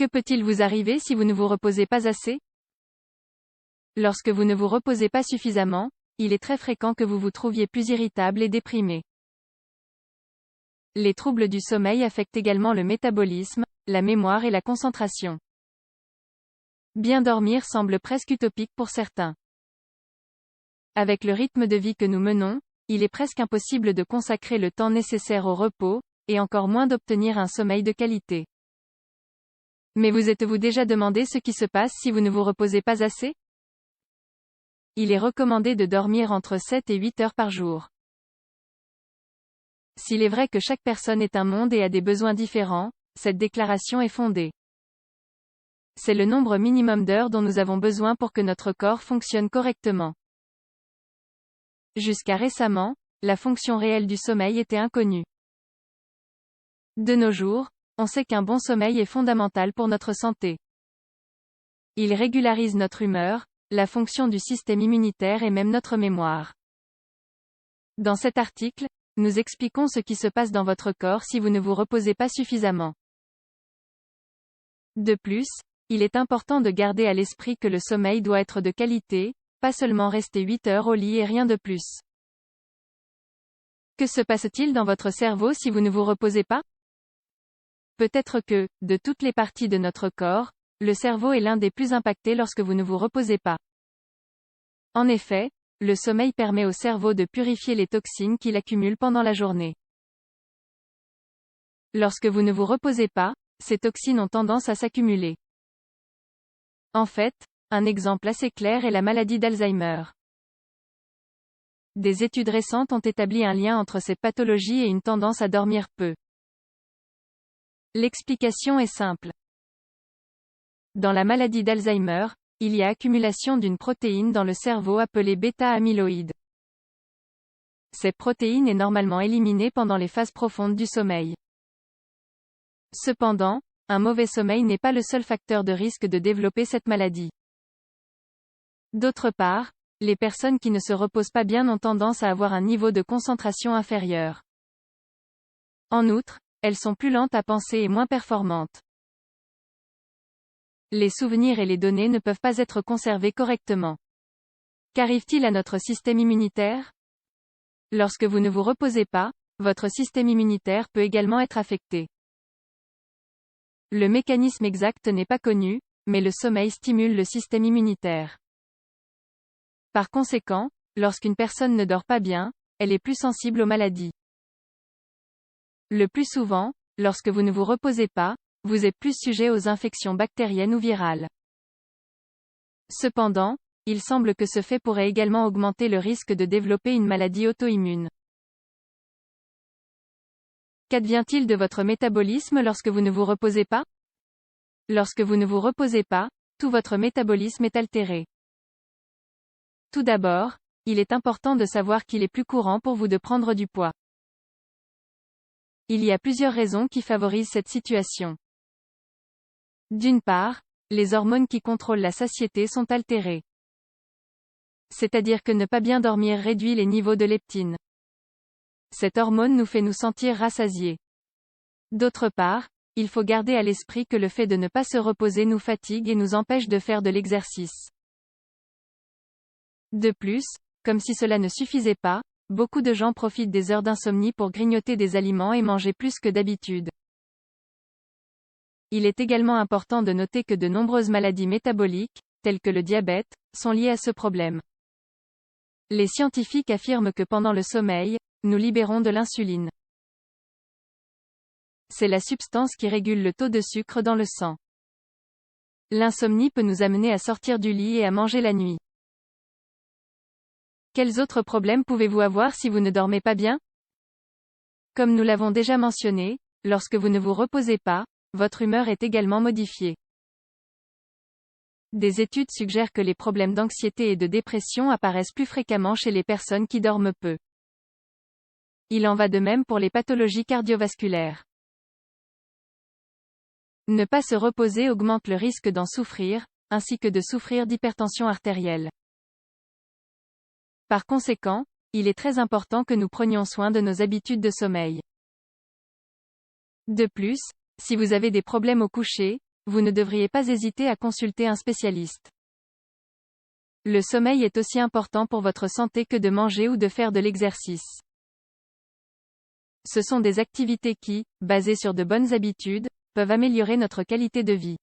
Que peut-il vous arriver si vous ne vous reposez pas assez? Lorsque vous ne vous reposez pas suffisamment, il est très fréquent que vous vous trouviez plus irritable et déprimé. Les troubles du sommeil affectent également le métabolisme, la mémoire et la concentration. Bien dormir semble presque utopique pour certains. Avec le rythme de vie que nous menons, il est presque impossible de consacrer le temps nécessaire au repos, et encore moins d'obtenir un sommeil de qualité. Mais vous êtes-vous déjà demandé ce qui se passe si vous ne vous reposez pas assez? Il est recommandé de dormir entre 7 et 8 heures par jour. S'il est vrai que chaque personne est un monde et a des besoins différents, cette déclaration est fondée. C'est le nombre minimum d'heures dont nous avons besoin pour que notre corps fonctionne correctement. Jusqu'à récemment, la fonction réelle du sommeil était inconnue. De nos jours, on sait qu'un bon sommeil est fondamental pour notre santé. Il régularise notre humeur, la fonction du système immunitaire et même notre mémoire. Dans cet article, nous expliquons ce qui se passe dans votre corps si vous ne vous reposez pas suffisamment. De plus, il est important de garder à l'esprit que le sommeil doit être de qualité, pas seulement rester 8 heures au lit et rien de plus. Que se passe-t-il dans votre cerveau si vous ne vous reposez pas? Peut-être que, de toutes les parties de notre corps, le cerveau est l'un des plus impactés lorsque vous ne vous reposez pas. En effet, le sommeil permet au cerveau de purifier les toxines qu'il accumule pendant la journée. Lorsque vous ne vous reposez pas, ces toxines ont tendance à s'accumuler. En fait, un exemple assez clair est la maladie d'Alzheimer. Des études récentes ont établi un lien entre ces pathologies et une tendance à dormir peu. L'explication est simple. Dans la maladie d'Alzheimer, il y a accumulation d'une protéine dans le cerveau appelée bêta-amyloïde. Cette protéine est normalement éliminée pendant les phases profondes du sommeil. Cependant, un mauvais sommeil n'est pas le seul facteur de risque de développer cette maladie. D'autre part, les personnes qui ne se reposent pas bien ont tendance à avoir un niveau de concentration inférieur. En outre, elles sont plus lentes à penser et moins performantes. Les souvenirs et les données ne peuvent pas être conservés correctement. Qu'arrive-t-il à notre système immunitaire? Lorsque vous ne vous reposez pas, votre système immunitaire peut également être affecté. Le mécanisme exact n'est pas connu, mais le sommeil stimule le système immunitaire. Par conséquent, lorsqu'une personne ne dort pas bien, elle est plus sensible aux maladies. Le plus souvent, lorsque vous ne vous reposez pas, vous êtes plus sujet aux infections bactériennes ou virales. Cependant, il semble que ce fait pourrait également augmenter le risque de développer une maladie auto-immune. Qu'advient-il de votre métabolisme lorsque vous ne vous reposez pas? Lorsque vous ne vous reposez pas, tout votre métabolisme est altéré. Tout d'abord, il est important de savoir qu'il est plus courant pour vous de prendre du poids. Il y a plusieurs raisons qui favorisent cette situation. D'une part, les hormones qui contrôlent la satiété sont altérées. C'est-à-dire que ne pas bien dormir réduit les niveaux de leptine. Cette hormone nous fait nous sentir rassasiés. D'autre part, il faut garder à l'esprit que le fait de ne pas se reposer nous fatigue et nous empêche de faire de l'exercice. De plus, comme si cela ne suffisait pas, beaucoup de gens profitent des heures d'insomnie pour grignoter des aliments et manger plus que d'habitude. Il est également important de noter que de nombreuses maladies métaboliques, telles que le diabète, sont liées à ce problème. Les scientifiques affirment que pendant le sommeil, nous libérons de l'insuline. C'est la substance qui régule le taux de sucre dans le sang. L'insomnie peut nous amener à sortir du lit et à manger la nuit. Quels autres problèmes pouvez-vous avoir si vous ne dormez pas bien? Comme nous l'avons déjà mentionné, lorsque vous ne vous reposez pas, votre humeur est également modifiée. Des études suggèrent que les problèmes d'anxiété et de dépression apparaissent plus fréquemment chez les personnes qui dorment peu. Il en va de même pour les pathologies cardiovasculaires. Ne pas se reposer augmente le risque d'en souffrir, ainsi que de souffrir d'hypertension artérielle. Par conséquent, il est très important que nous prenions soin de nos habitudes de sommeil. De plus, si vous avez des problèmes au coucher, vous ne devriez pas hésiter à consulter un spécialiste. Le sommeil est aussi important pour votre santé que de manger ou de faire de l'exercice. Ce sont des activités qui, basées sur de bonnes habitudes, peuvent améliorer notre qualité de vie.